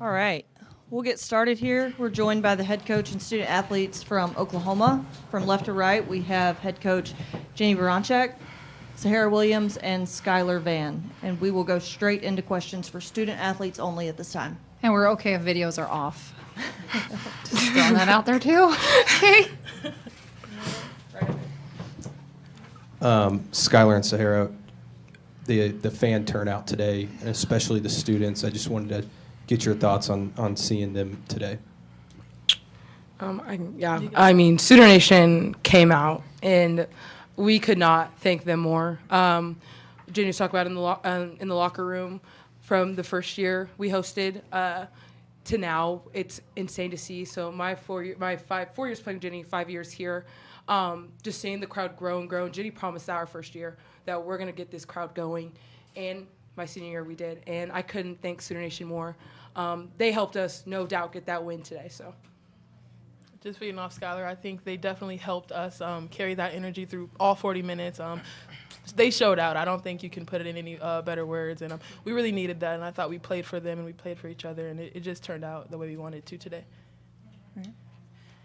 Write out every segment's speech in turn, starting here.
All right. We'll get started here. We're joined by the head coach and student athletes from Oklahoma. From left to right, we have head coach Jenny Baranchak, Sahara Williams, and Skylar Van. And we will go straight into questions for student athletes only at this time. And we're okay if videos are off. Just throwing that out there, too. Okay. Skylar and Sahara, the fan turnout today, and especially the students, I just wanted to get your thoughts on seeing them today. Student Nation came out, and we could not thank them more. Jenny was talking about in the locker room from the first year we hosted to now. It's insane to see. So my 4 years playing Jenny, 5 years here, just seeing the crowd grow and grow. And Jenny promised our first year that we're going to get this crowd going, and my senior year we did, and I couldn't thank Student Nation more. They helped us, no doubt, get that win today. So, just feeding off Skylar, I think they definitely helped us carry that energy through all 40 minutes. They showed out. I don't think you can put it in any better words, and we really needed that, and I thought we played for them and we played for each other, and it just turned out the way we wanted to today.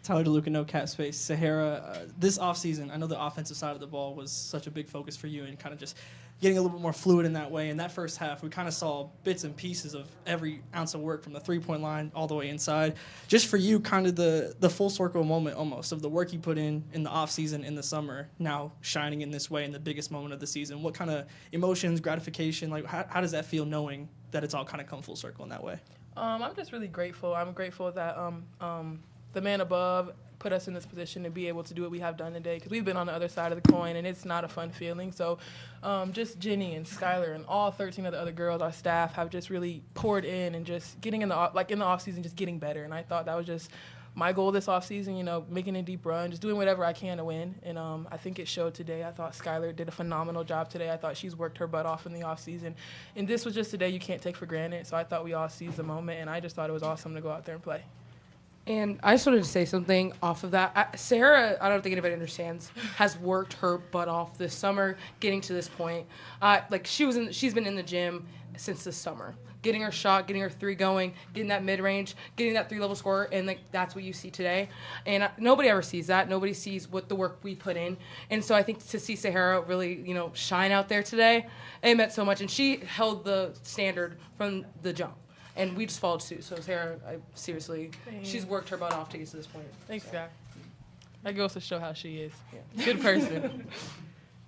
Tyler DeLuca, No Cap Space. Sahara, this offseason, I know the offensive side of the ball was such a big focus for you and kind of just getting a little bit more fluid in that way. In that first half, we kind of saw bits and pieces of every ounce of work from the three-point line all the way inside. Just for you, kind of the full circle moment almost of the work you put in the offseason, in the summer, now shining in this way in the biggest moment of the season. What kind of emotions, gratification, like how does that feel knowing that it's all kind of come full circle in that way? I'm just really grateful. I'm grateful that the man above put us in this position to be able to do what we have done today, because we've been on the other side of the coin, and it's not a fun feeling. So just Jenny and Skylar and all 13 of the other girls, our staff, have just really poured in and just getting in the offseason, just getting better. And I thought that was just my goal this offseason, making a deep run, just doing whatever I can to win. And I think it showed today. I thought Skylar did a phenomenal job today. I thought she's worked her butt off in the offseason. And this was just a day you can't take for granted. So I thought we all seized the moment, and I just thought it was awesome to go out there and play. And I just wanted to say something off of that. Sarah, I don't think anybody understands, has worked her butt off this summer getting to this point. She's been in the gym since this summer, getting her shot, getting her three going, getting that mid-range, getting that three-level score, and that's what you see today. And nobody ever sees that. Nobody sees what the work we put in. And so I think to see Sahara really, shine out there today, it meant so much. And she held the standard from the jump. And we just followed suit. So Sarah, seriously, she's worked her butt off to get to this point. Thanks, guy. That goes to show how she is. Yeah. Good person.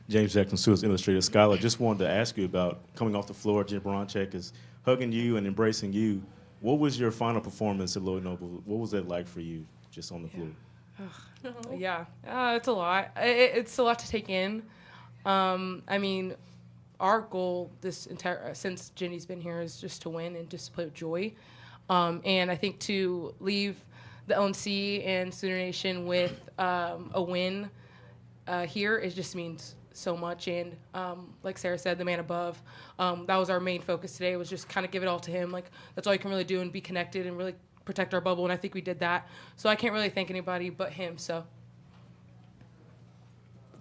James Jackson, Sports Illustrated. Skylar, just wanted to ask you about coming off the floor. Jim Baranchak is hugging you and embracing you. What was your final performance at Lloyd Noble? What was that like for you, just on the floor? It's a lot. It's a lot to take in. Our goal this entire since Jenny's been here is just to win and just to play with joy, and I think to leave the LNC and Student Nation with a win here, it just means so much. And like Sarah said, the man above, that was our main focus today. Was just kind of give it all to him. Like that's all you can really do and be connected and really protect our bubble. And I think we did that. So I can't really thank anybody but him. So.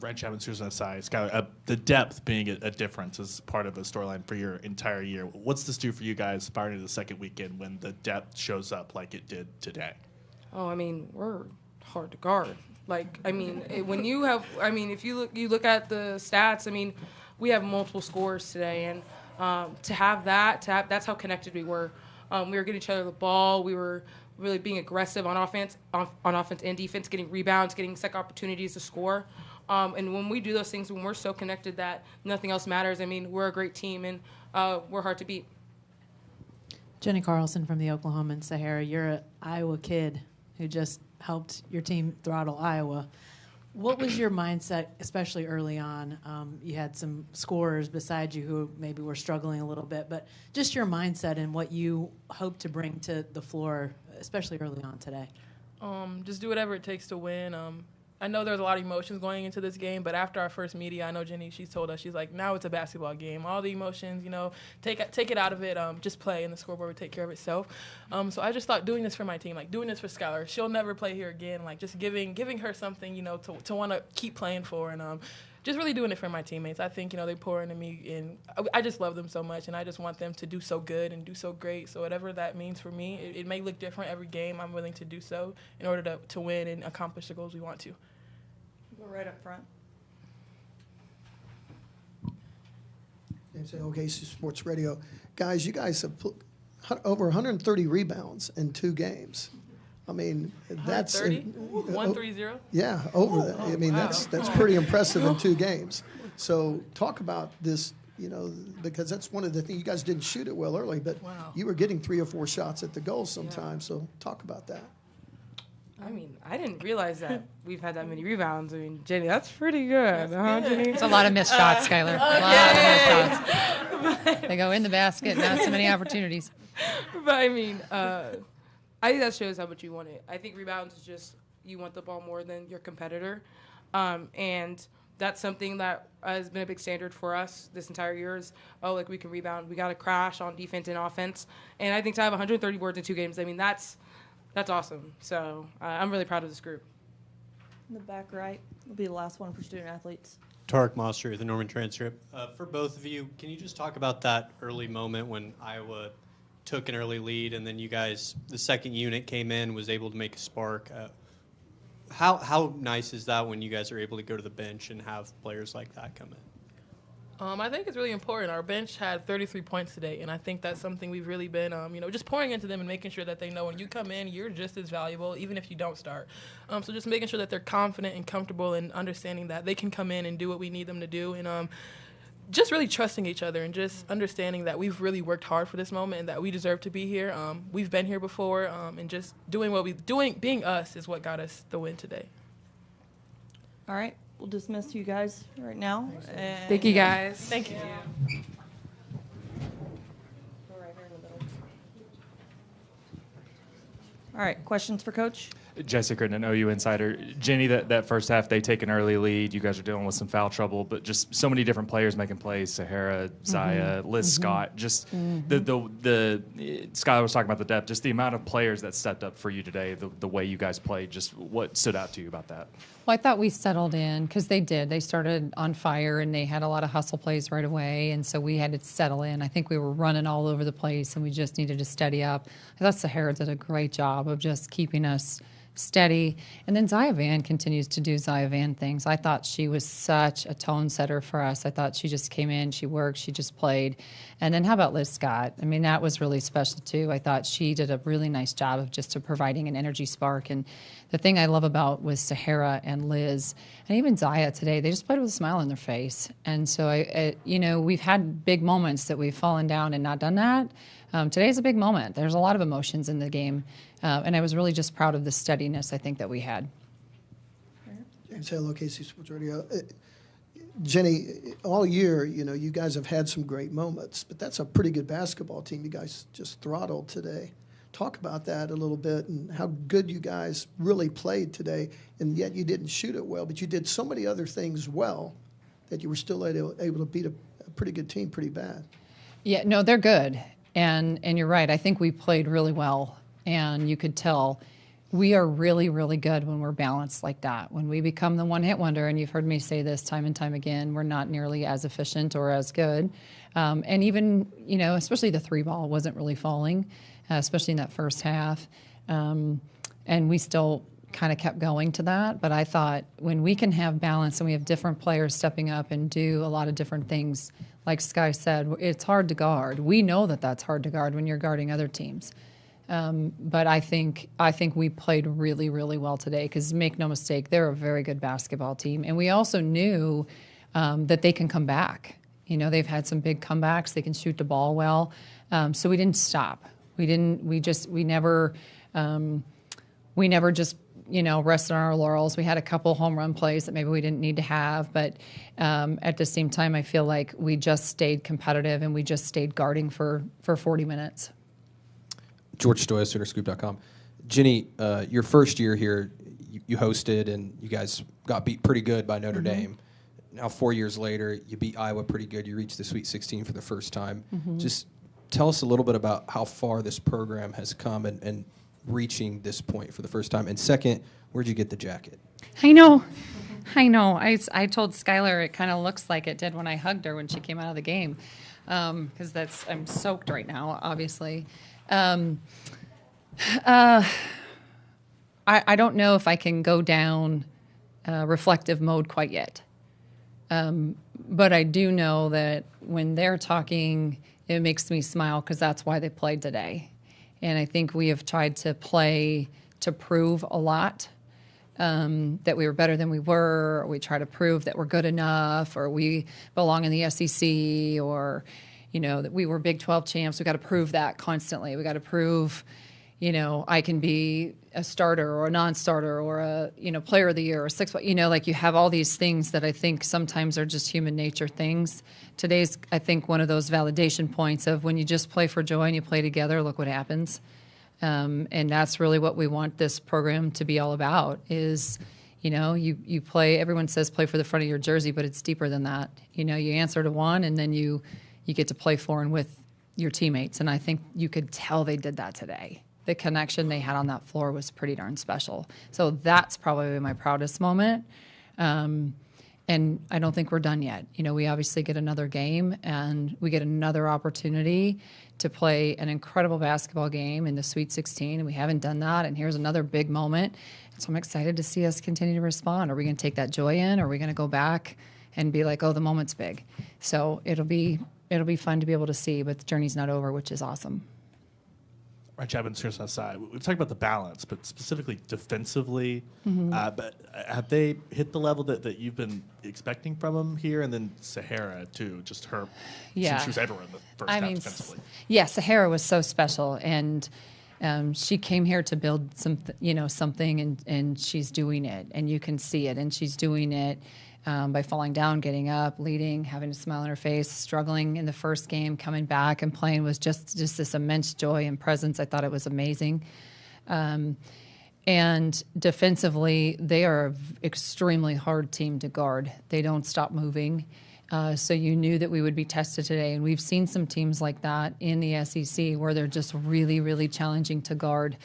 Red Chapman, Susan aside, Skylar, the depth being a difference is part of the storyline for your entire year. What's this do for you guys aspiring to the second weekend when the depth shows up like it did today? We're hard to guard. When you have, if you look at the stats, we have multiple scores today, and to have that's how connected we were. We were getting each other the ball. We were really being aggressive on offense and defense, getting rebounds, getting second opportunities to score. And when we do those things, when we're so connected that nothing else matters, we're a great team, and we're hard to beat. Jenny Carlson from the Oklahoma Sahara. You're an Iowa kid who just helped your team throttle Iowa. What was your mindset, especially early on? You had some scorers beside you who maybe were struggling a little bit, but just your mindset and what you hope to bring to the floor, especially early on today. Just do whatever it takes to win. I know there's a lot of emotions going into this game, but after our first media, I know Jenny, she's told us, she's like, now it's a basketball game. All the emotions, take it out of it, just play, and the scoreboard will take care of itself. So I just thought doing this for my team, doing this for Skylar. She'll never play here again, just giving her something, to want to keep playing for. And just really doing it for my teammates. I think, they pour into me, and I just love them so much, and I just want them to do so good and do so great. So whatever that means for me, it may look different every game. I'm willing to do so in order to win and accomplish the goals we want to. Go right up front. NCAA Sports Radio. Guys, you guys have put over 130 rebounds in 2 games. I mean, that's 130. Yeah, over that. I mean, that's pretty impressive in 2 games. So talk about this, because that's one of the things. You guys didn't shoot it well early, but you were getting 3 or 4 shots at the goal sometimes. So talk about that. I mean, I didn't realize that we've had that many rebounds. I mean, Jenny, that's pretty good, huh, Jenny? It's a lot of missed shots, Skylar. A lot of missed shots. They go in the basket, not so many opportunities. But I mean, I think that shows how much you want it. I think rebounds is just you want the ball more than your competitor, and that's something that has been a big standard for us this entire year. Is we can rebound, we got to crash on defense and offense, and I think to have 130 boards in 2 games, I mean that's awesome. So I'm really proud of this group. In the back right will be the last one for student athletes. Tarek Moster, the Norman Transcript. For both of you, can you just talk about that early moment when Iowa took an early lead and then you guys, the second unit came in, was able to make a spark? How nice is that when you guys are able to go to the bench and have players like that come in? I think it's really important. Our bench had 33 points today, and I think that's something we've really been, just pouring into them and making sure that they know when you come in, you're just as valuable, even if you don't start. So just making sure that they're confident and comfortable and understanding that they can come in and do what we need them to do, and just really trusting each other and just understanding that we've really worked hard for this moment and that we deserve to be here. We've been here before, and just being us is what got us the win today. All right. We'll dismiss you guys right now. Thank you, guys. Thank you. Go right here in the middle. All right, questions for Coach? Jesse Crittenden, OU Insider. Jenny, that first half, they take an early lead. You guys are dealing with some foul trouble, but just so many different players making plays. Sahara, Zaya, Liz Scott. Just the Skylar was talking about the depth. Just the amount of players that stepped up for you today, the way you guys played. Just what stood out to you about that? Well, I thought we settled in because they did. They started on fire, and they had a lot of hustle plays right away, and so we had to settle in. I think we were running all over the place, and we just needed to steady up. I thought Sahara did a great job of just keeping us steady. And then Zaya Van continues to do Zaya Van things. I thought she was such a tone setter for us. I thought she just came in, she worked, she just played. And then how about Liz Scott? I mean, that was really special too. I thought she did a really nice job of just providing an energy spark. And the thing I love about was Sahara and Liz and even Zaya today, they just played with a smile on their face. And so, we've had big moments that we've fallen down and not done that. Today's a big moment. There's a lot of emotions in the game, and I was really just proud of the steadiness I think that we had. James Hale, KC Sports Radio. Jenny, all year, you guys have had some great moments, but that's a pretty good basketball team you guys just throttled today. Talk about that a little bit and how good you guys really played today, and yet you didn't shoot it well, but you did so many other things well that you were still able to beat a pretty good team pretty bad. Yeah, no, they're good. And you're right. I think we played really well, and you could tell we are really, really good when we're balanced like that. When we become the one-hit wonder, and you've heard me say this time and time again, we're not nearly as efficient or as good. And even, especially the 3-ball wasn't really falling, especially in that first half. And we still kind of kept going to that. But I thought when we can have balance and we have different players stepping up and do a lot of different things, like Sky said, it's hard to guard. We know that that's hard to guard when you're guarding other teams. But I think we played really, really well today because make no mistake, they're a very good basketball team. And we also knew that they can come back. They've had some big comebacks. They can shoot the ball well. So we didn't stop. We never just rested on our laurels. We had a couple home run plays that maybe we didn't need to have, but at the same time, I feel like we just stayed competitive and we just stayed guarding for 40 minutes. George Stoya, SoonerScoop.com. Jenny, your first year here, you hosted and you guys got beat pretty good by Notre Dame. Now 4 years later, you beat Iowa pretty good. You reached the Sweet 16 for the first time. Just tell us a little bit about how far this program has come and reaching this point for the first time. And second, where'd you get the jacket? I know. I know. I told Skylar it kind of looks like it did when I hugged her when she came out of the game, because I'm soaked right now, obviously. I don't know if I can go down reflective mode quite yet. But I do know that when they're talking, it makes me smile because that's why they played today. And I think we have tried to play to prove a lot, that we were better than we were, or we try to prove that we're good enough, or we belong in the SEC, or, that we were Big 12 champs. We got to prove that constantly. We got to prove, I can be a starter or a non-starter or a, player of the year or like you have all these things that I think sometimes are just human nature things. Today's, I think, one of those validation points of when you just play for joy and you play together, look what happens. And that's really what we want this program to be all about is, you play, everyone says play for the front of your jersey, but it's deeper than that. You answer to one and then you get to play for and with your teammates. And I think you could tell they did that today. The connection they had on that floor was pretty darn special. So that's probably my proudest moment. And I don't think we're done yet. We obviously get another game and we get another opportunity to play an incredible basketball game in the Sweet 16, and we haven't done that. And here's another big moment. So I'm excited to see us continue to respond. Are we going to take that joy in? Or are we going to go back and be like, oh, the moment's big? So it'll be fun to be able to see, but the journey's not over, which is awesome. Right, Chapman, serious aside, we've talked about the balance, but specifically defensively, but have they hit the level that you've been expecting from them here? And then Sahara, too, just her, she was everywhere in the first half defensively. Yeah, Sahara was so special, and she came here to build something, and she's doing it, and you can see it, and she's doing it by falling down, getting up, leading, having a smile on her face, struggling in the first game, coming back and playing was just this immense joy and presence. I thought it was amazing. And defensively, they are an extremely hard team to guard. They don't stop moving. So you knew that we would be tested today. And we've seen some teams like that in the SEC where they're just really, really challenging to guard.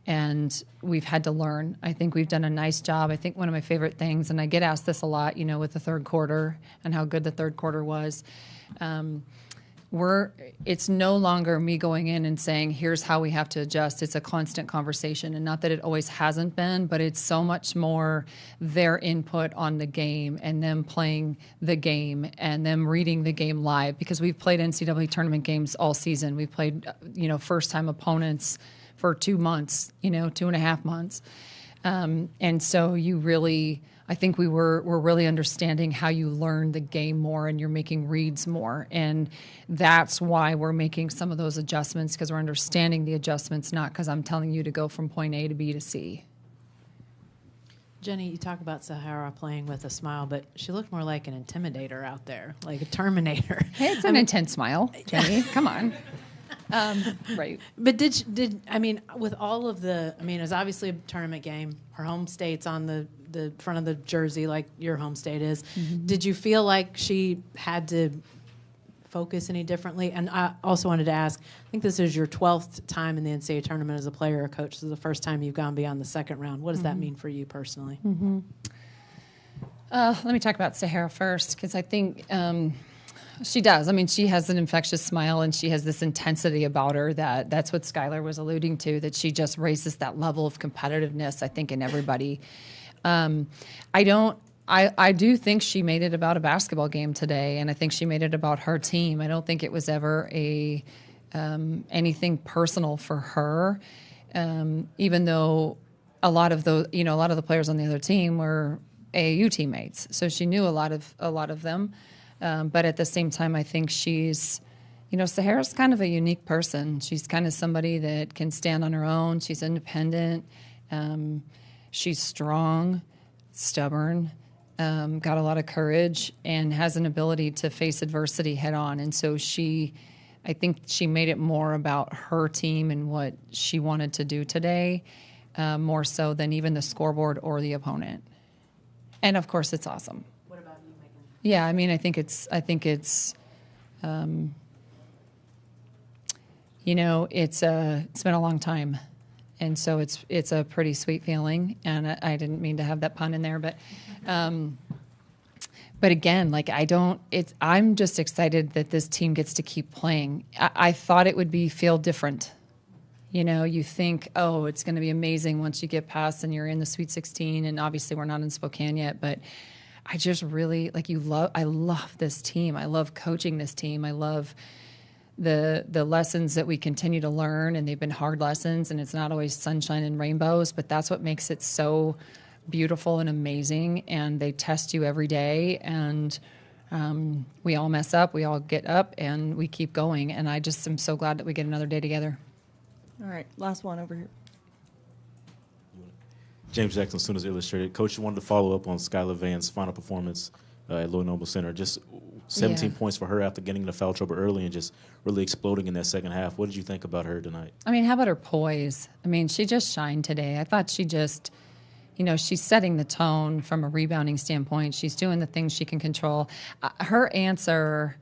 And we've had to learn. I think we've done a nice job. I think one of my favorite things, and I get asked this a lot, with the third quarter and how good the third quarter was, it's no longer me going in and saying, here's how we have to adjust. It's a constant conversation, and not that it always hasn't been, but it's so much more their input on the game and them playing the game and them reading the game live, because we've played NCAA tournament games all season. We've played, first-time opponents for 2 months, 2.5 months. And so I think we're really understanding how you learn the game more and you're making reads more. And that's why we're making some of those adjustments, because we're understanding the adjustments, not because I'm telling you to go from point A to B to C. Jenny, you talk about Sahara playing with a smile, but she looked more like an intimidator out there, like a Terminator. Hey, it's an intense smile, Jenny. Come on. Right. But with all of it was obviously a tournament game. Her home state's on the front of the jersey like your home state is. Mm-hmm. Did you feel like she had to focus any differently? And I also wanted to ask, I think this is your 12th time in the NCAA tournament as a player or coach. This is the first time you've gone beyond the second round. What does that mean for you personally? Mm-hmm. Let me talk about Sahara first, because I think she does. She has an infectious smile, and she has this intensity about her that's what Skylar was alluding to, that she just raises that level of competitiveness, I think, in everybody. I do think she made it about a basketball game today, and I think she made it about her team. I don't think it was ever anything personal for her, even though a lot of the players on the other team were AAU teammates, so she knew a lot of them. But at the same time, I think she's, Sahara's kind of a unique person. She's kind of somebody that can stand on her own. She's independent. She's strong, stubborn, got a lot of courage, and has an ability to face adversity head on. And so I think she made it more about her team and what she wanted to do today, more so than even the scoreboard or the opponent. And of course, it's awesome. What about you, Megan? Yeah, I think it's it's been a long time, And so it's a pretty sweet feeling. And I didn't mean to have that pun in there, but again, like I'm just excited that this team gets to keep playing. I thought it would feel different. You know, you think, oh, it's going to be amazing once you get past and you're in the Sweet 16, and obviously we're not in Spokane yet, but I just really, I love this team. I love coaching this team. I love the lessons that we continue to learn, and they've been hard lessons, and it's not always sunshine and rainbows, but that's what makes it so beautiful and amazing, and they test you every day, and we all mess up, we all get up, and we keep going, and I just am so glad that we get another day together. All right, last one over here. James Jackson, Sooners Illustrated. Coach, you wanted to follow up on Skylar Van's final performance at Lloyd Noble Center. Just 17 points for her after getting into foul trouble early and just really exploding in that second half. What did you think about her tonight? I mean, how about her poise? I mean, she just shined today. I thought she just, she's setting the tone from a rebounding standpoint. She's doing the things she can control. Her answer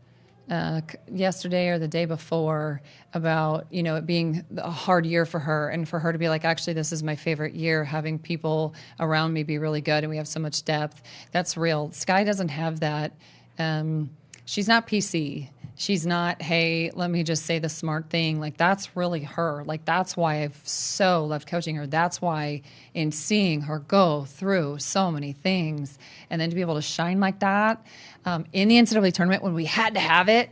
yesterday or the day before about, it being a hard year for her, and for her to be like, actually, this is my favorite year, having people around me be really good and we have so much depth. That's real. Sky doesn't have that. She's not PC. She's not, hey, let me just say the smart thing. Like, that's really her. Like, that's why I've so loved coaching her. That's why in seeing her go through so many things and then to be able to shine like that in the NCAA tournament when we had to have it,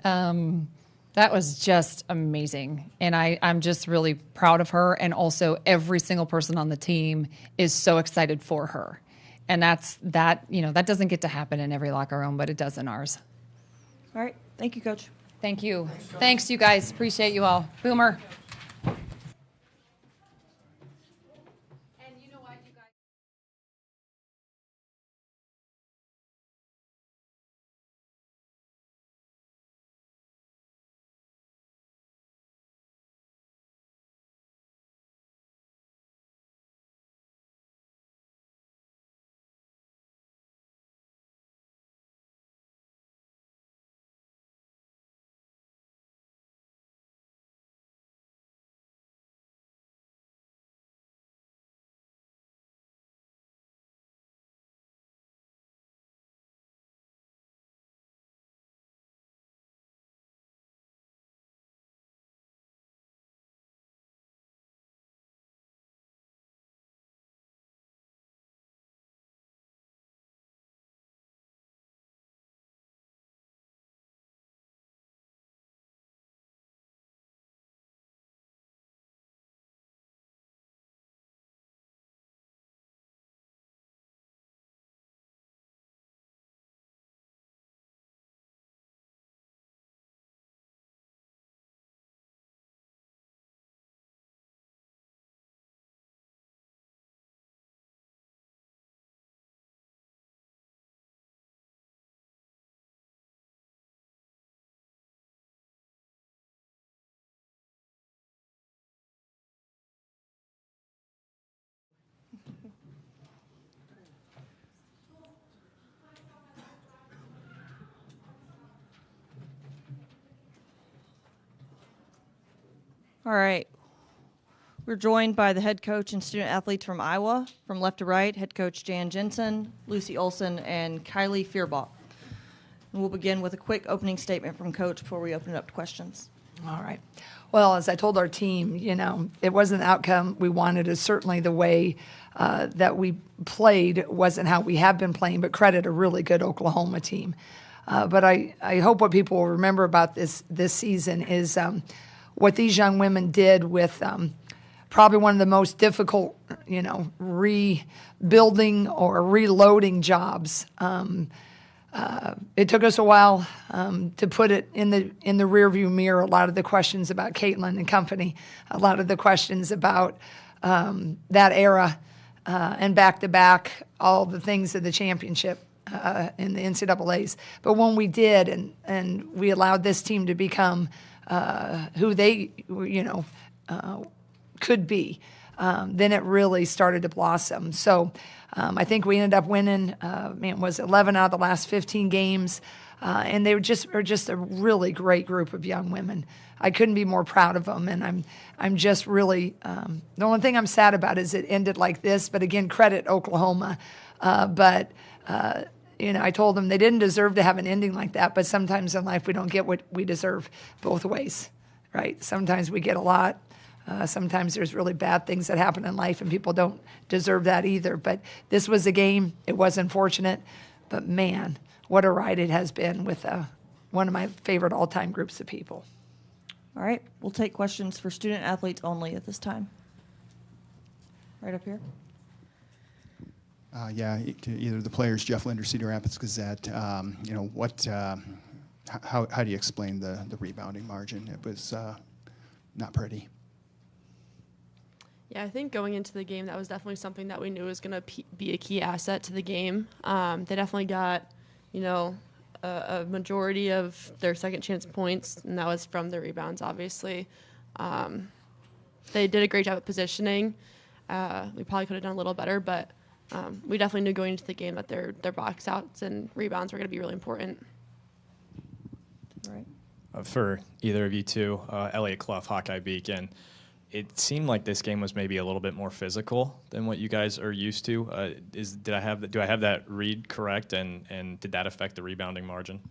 that was just amazing. And I'm just really proud of her. And also every single person on the team is so excited for her. And that doesn't get to happen in every locker room, but it does in ours. All right. Thank you, Coach. Thank you. Thanks, you guys. Appreciate you all. Boomer. All right. We're joined by the head coach and student athletes from Iowa. From left to right, head coach Jan Jensen, Lucy Olson, and Kylie Fearbach. And we'll begin with a quick opening statement from Coach before we open it up to questions. All right. Well, as I told our team, it wasn't the outcome we wanted. It's certainly the way that we played wasn't how we have been playing, but credit a really good Oklahoma team. But I hope what people will remember about this season is what these young women did with probably one of the most difficult, rebuilding or reloading jobs. It took us a while to put it in the rearview mirror. A lot of the questions about Caitlin and company, a lot of the questions about that era and back to back, all the things of the championship in the NCAA's. But when we did, and we allowed this team to become who they, could be, then it really started to blossom. So I think we ended up winning, it was 11 out of the last 15 games. And they are just a really great group of young women. I couldn't be more proud of them, and I'm just really the only thing I'm sad about is it ended like this. But again, credit Oklahoma. I told them they didn't deserve to have an ending like that. But sometimes in life we don't get what we deserve both ways, right? Sometimes we get a lot. Sometimes there's really bad things that happen in life, and people don't deserve that either. But this was a game. It was unfortunate, but man, what a ride it has been with one of my favorite all-time groups of people. All right, we'll take questions for student athletes only at this time. Right up here. To either the players, Jeff Linder, Cedar Rapids Gazette. How do you explain the rebounding margin? It was not pretty. Yeah, I think going into the game, that was definitely something that we knew was going to be a key asset to the game. They definitely got, a majority of their second chance points, and that was from the rebounds, obviously. They did a great job at positioning. We probably could have done a little better, but we definitely knew going into the game that their box outs and rebounds were going to be really important. All right. For either of you two, Elliot Clough, Hawkeye Beacon. It seemed like this game was maybe a little bit more physical than what you guys are used to. Do I have that read correct, and did that affect the rebounding margin?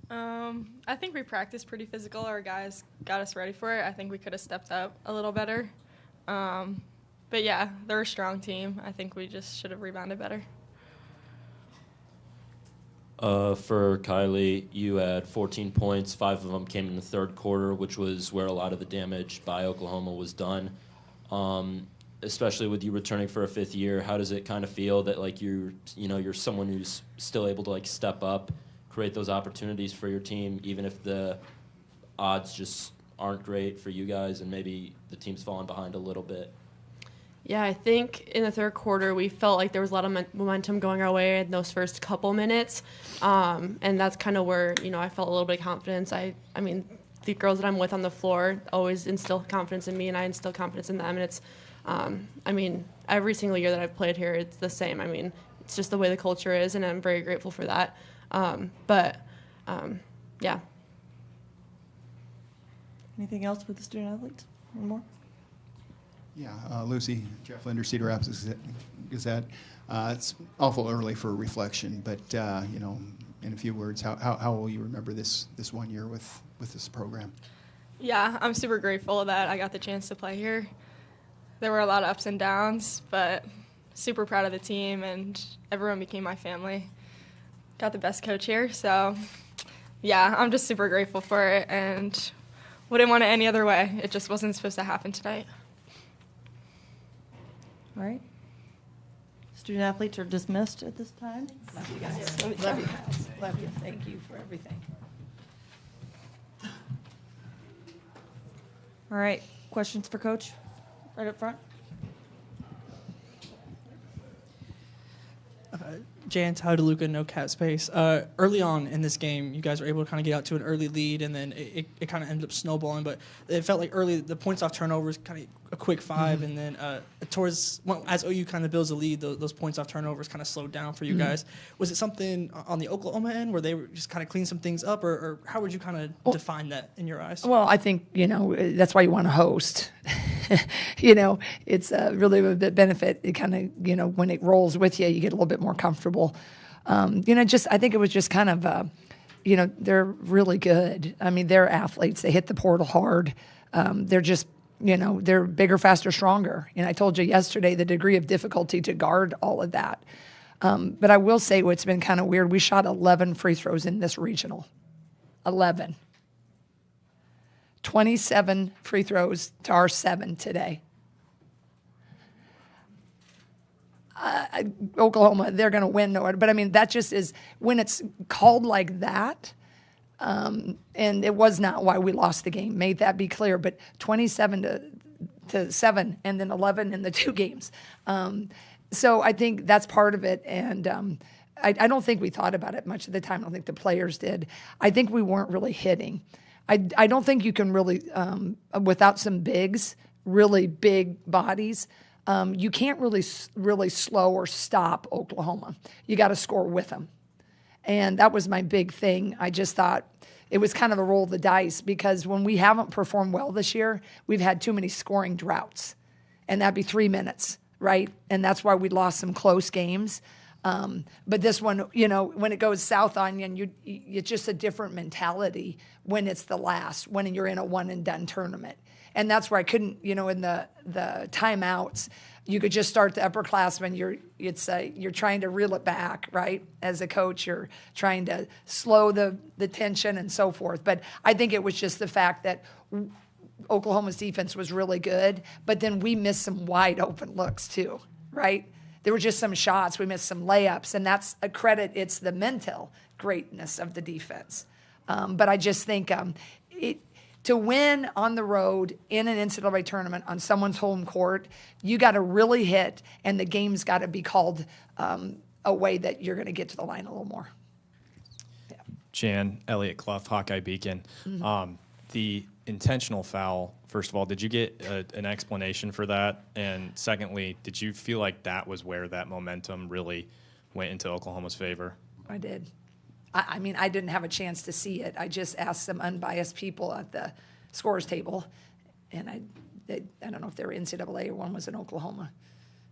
I think we practiced pretty physical. Our guys got us ready for it. I think we could have stepped up a little better. But yeah, they're a strong team. I think we just should have rebounded better. For Kylie, you had 14 points. 5 of them came in the third quarter, which was where a lot of the damage by Oklahoma was done. Especially with you returning for a 5th year, how does it kind of feel that you're someone who's still able to step up, create those opportunities for your team, even if the odds just aren't great for you guys and maybe the team's falling behind a little bit? Yeah, I think in the third quarter we felt like there was a lot of momentum going our way in those first couple minutes, and that's kind of where I felt a little bit of confidence. I mean, the girls that I'm with on the floor always instill confidence in me, and I instill confidence in them. And it's, every single year that I've played here, it's the same. It's just the way the culture is, and I'm very grateful for that. Yeah. Anything else for the student athletes? One more. Yeah, Lucy, Jeff Linder, Cedar Rapids Gazette. It's awful early for reflection, but in a few words, how will you remember this 1 year with this program? Yeah, I'm super grateful that I got the chance to play here. There were a lot of ups and downs, but super proud of the team, and everyone became my family. Got the best coach here, so yeah, I'm just super grateful for it, and wouldn't want it any other way. It just wasn't supposed to happen tonight. All right. Student athletes are dismissed at this time. Love you guys. Love you guys. Love you. Thank you for everything. All right. Questions for Coach? Right up front. Jan DeLuca, no cat space. Early on in this game, you guys were able to kind of get out to an early lead, and then it kind of ended up snowballing. But it felt like early, the points off turnovers, kind of a quick 5, and then as OU kind of builds a lead, those points off turnovers kind of slowed down for you guys. Was it something on the Oklahoma end where they were just kind of clean some things up, or how would you kind of define that in your eyes? Well, I think, that's why you want to host. It's really a benefit. It kind of, when it rolls with you, you get a little bit more comfortable. I think it was just kind of, they're really good. They're athletes. They hit the portal hard. They're just, they're bigger, faster, stronger. And I told you yesterday the degree of difficulty to guard all of that. But I will say what's been kind of weird, we shot 11 free throws in this regional. 11. 27 free throws to our 7 today. Oklahoma, they're going to win. But, that just is, when it's called like that, and it was not why we lost the game, made that be clear, but 27 to 7 and then 11 in the 2 games. So I think that's part of it, and I don't think we thought about it much of the time. I don't think the players did. I think we weren't really hitting. I don't think you can really, without some bigs, really big bodies, you can't really slow or stop Oklahoma. You got to score with them. And that was my big thing. I just thought it was kind of a roll of the dice because when we haven't performed well this year, we've had too many scoring droughts. And that'd be 3 minutes, right? And that's why we lost some close games. But this one, you know, when it goes south on you, it's just a different mentality when it's the last, when you're in a one-and-done tournament. And that's where I couldn't, you know, in the timeouts, you could just start the upperclassmen. You're trying to reel it back, right? As a coach, you're trying to slow the tension and so forth. But I think it was just the fact that Oklahoma's defense was really good, but then we missed some wide open looks too, right? There were just some shots. We missed some layups, and that's a credit. It's the mental greatness of the defense. But I just think to win on the road in an NCAA tournament on someone's home court, you got to really hit, and the game's got to be called a way that you're going to get to the line a little more. Yeah. Jan, Elliott Clough, Hawkeye Beacon. Mm-hmm. The intentional foul, first of all, did you get an explanation for that? And secondly, did you feel like that was where that momentum really went into Oklahoma's favor? I did. I mean, I didn't have a chance to see it. I just asked some unbiased people at the scores table, and I don't know if they were NCAA or one was in Oklahoma.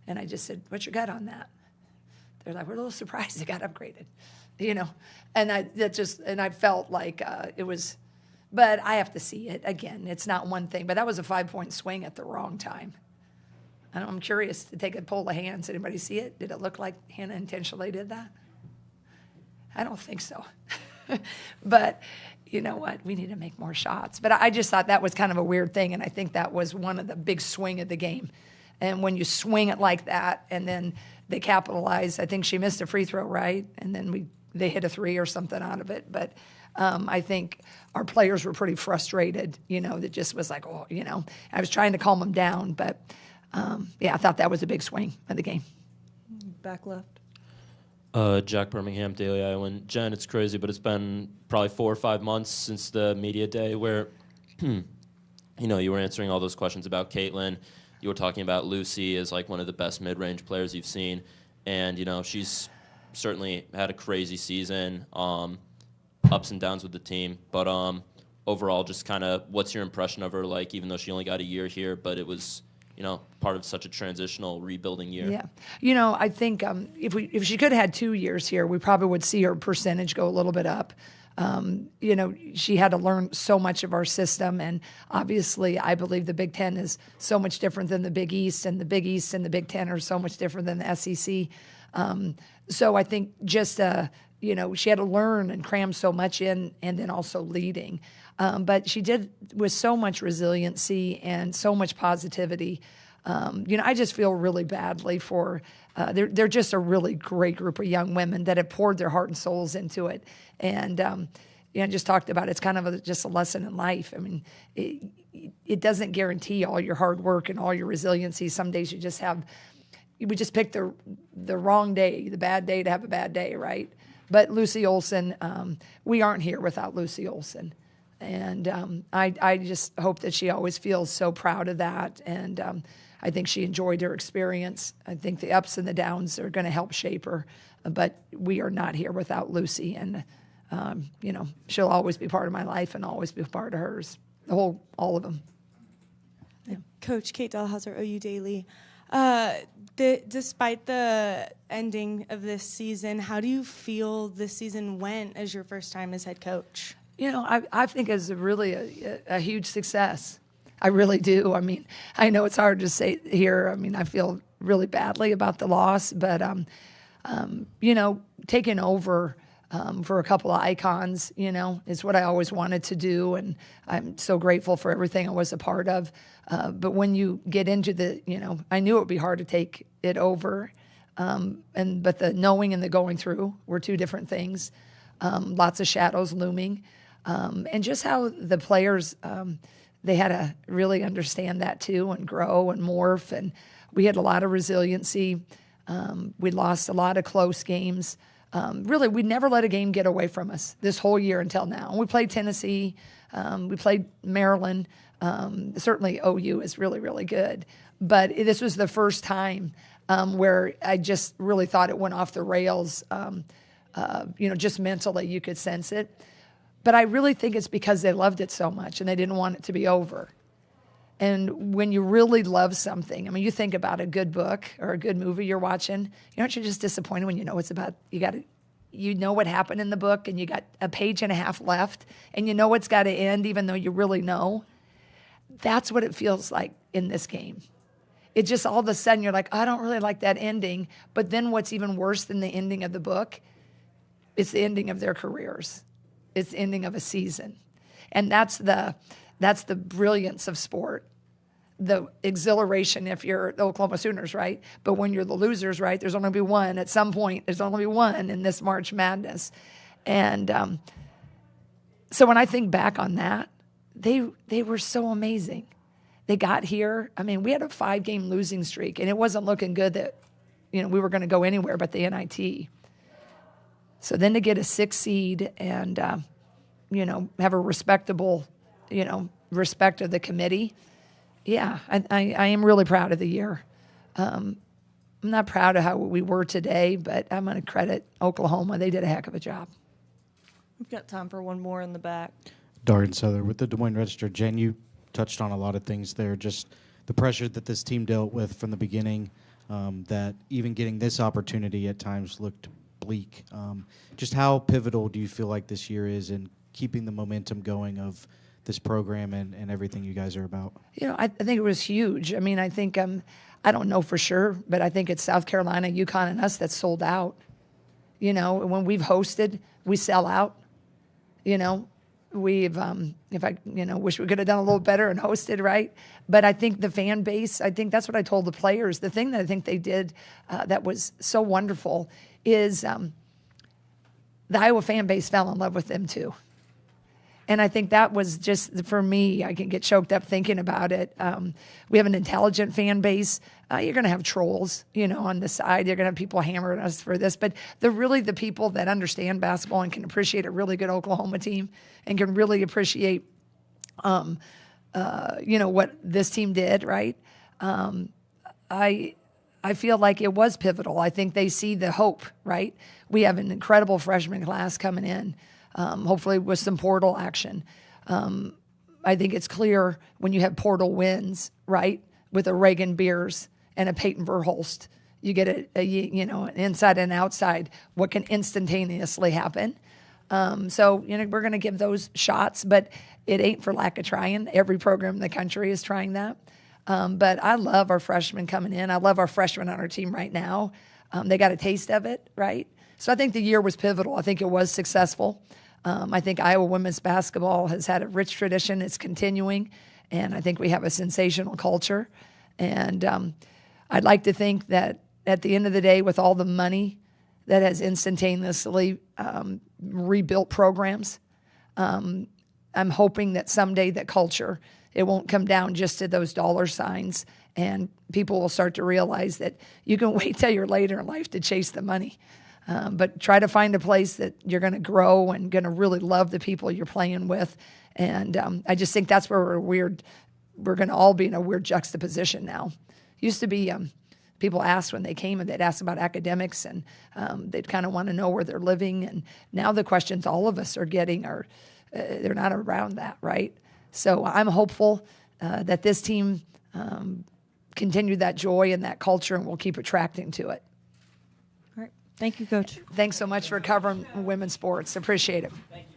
And I just said, what's your gut on that? They're like, we're a little surprised it got upgraded, you know. And I felt like it was, but I have to see it. Again, it's not one thing, but that was a 5-point swing at the wrong time. I'm curious to take a poll of hands. Anybody see it? Did it look like Hannah intentionally did that? I don't think so. But you know what? We need to make more shots. But I just thought that was kind of a weird thing, and I think that was one of the big swing of the game. And when you swing it like that, and then they capitalize, I think she missed a free throw, right? And then they hit a three or something out of it. But I think our players were pretty frustrated, you know, that just was like, oh, you know. I was trying to calm them down, but, yeah, I thought that was a big swing of the game. Back left. Jack Birmingham, Daily Iowan. Jen, it's crazy, but it's been probably 4 or 5 months since the media day where, you know, you were answering all those questions about Caitlin. You were talking about Lucy as like one of the best mid-range players you've seen, and you know she's certainly had a crazy season, ups and downs with the team. But overall, just kind of, what's your impression of her? Like, even though she only got a year here, but it was, you know, part of such a transitional rebuilding year. Yeah. You know, I think if she could have had 2 years here, we probably would see her percentage go a little bit up. You know, she had to learn so much of our system, and obviously I believe the Big Ten is so much different than the Big East, and the Big East and the Big Ten are so much different than the SEC. So I think just, you know, she had to learn and cram so much in, and then also leading. But she did with so much resiliency and so much positivity. You know, I just feel really badly for, they're just a really great group of young women that have poured their heart and souls into it. And, you know, just talked about it's kind of just a lesson in life. I mean, it doesn't guarantee all your hard work and all your resiliency. Some days we just pick the wrong day, the bad day to have a bad day, right? But Lucy Olson, we aren't here without Lucy Olson. And I just hope that she always feels so proud of that. And I think she enjoyed her experience. I think the ups and the downs are going to help shape her. But we are not here without Lucy. And, you know, she'll always be part of my life and always be a part of hers, all of them. Yeah. Coach Kate Dahlhauser, OU Daily. Despite the ending of this season, how do you feel this season went as your first time as head coach? You know, I think it's really a huge success. I really do. I mean, I know it's hard to say here. I mean, I feel really badly about the loss, but, you know, taking over for a couple of icons, you know, is what I always wanted to do, and I'm so grateful for everything I was a part of. But when you get into you know, I knew it would be hard to take it over, but the knowing and the going through were two different things. Lots of shadows looming. And just how the players, they had to really understand that too and grow and morph. And we had a lot of resiliency. We lost a lot of close games. Really, we never let a game get away from us this whole year until now. And we played Tennessee. We played Maryland. Certainly OU is really, really good. But this was the first time where I just really thought it went off the rails just mentally you could sense it. But I really think it's because they loved it so much and they didn't want it to be over. And when you really love something, I mean, you think about a good book or a good movie you're watching, you're just disappointed when you know it's about, you know what happened in the book and you got a page and a half left and you know it's got to end even though you really know. That's what it feels like in this game. It just all of a sudden you're like, I don't really like that ending. But then what's even worse than the ending of the book, it's the ending of their careers. It's the ending of a season. And that's the brilliance of sport. The exhilaration if you're the Oklahoma Sooners, right? But when you're the losers, right, there's only going to be one. At some point, there's only going to be one in this March Madness. And so when I think back on that, they were so amazing. They got here. I mean, we had a 5-game losing streak, and it wasn't looking good that, we were going to go anywhere but the NIT. So then to get a 6 seed and, have a respectable, respect of the committee, yeah, I am really proud of the year. I'm not proud of how we were today, but I'm going to credit Oklahoma. They did a heck of a job. We've got time for one more in the back. Darian Souther with the Des Moines Register. Jen, you touched on a lot of things there. Just the pressure that this team dealt with from the beginning, that even getting this opportunity at times looked bleak. Just how pivotal do you feel like this year is in keeping the momentum going of this program and everything you guys are about? I think it was huge. I mean, I think, I don't know for sure, but I think it's South Carolina, UConn, and us that sold out. When we've hosted, we sell out. We've, wish we could have done a little better and hosted, right? But I think the fan base, I think that's what I told the players. The thing that I think they did that was so wonderful is the Iowa fan base fell in love with them too. And I think that was just, for me, I can get choked up thinking about it. We have an intelligent fan base. You're going to have trolls, on the side. You're going to have people hammering us for this. But they're really the people that understand basketball and can appreciate a really good Oklahoma team and can really appreciate, what this team did, right? I feel like it was pivotal. I think they see the hope, right? We have an incredible freshman class coming in. Hopefully with some portal action. I think it's clear when you have portal wins, right, with a Reagan Beers and a Peyton Verhulst, you get an inside and outside, what can instantaneously happen. So we're going to give those shots, but it ain't for lack of trying. Every program in the country is trying that. But I love our freshmen coming in. I love our freshmen on our team right now. They got a taste of it, right? So I think the year was pivotal. I think it was successful. I think Iowa women's basketball has had a rich tradition. It's continuing, and I think we have a sensational culture. And I'd like to think that at the end of the day, with all the money that has instantaneously rebuilt programs, I'm hoping that someday that culture, it won't come down just to those dollar signs, and people will start to realize that you can wait till you're later in life to chase the money. But try to find a place that you're going to grow and going to really love the people you're playing with. And I just think that's where we're going to all be in a weird juxtaposition now. Used to be people asked when they came and they'd ask about academics and they'd kind of want to know where they're living. And now the questions all of us are getting are, they're not around that, right? So I'm hopeful that this team continue that joy and that culture and we'll keep attracting to it. All right. Thank you, Coach. Thanks so much for covering women's sports. Appreciate it. Thank you.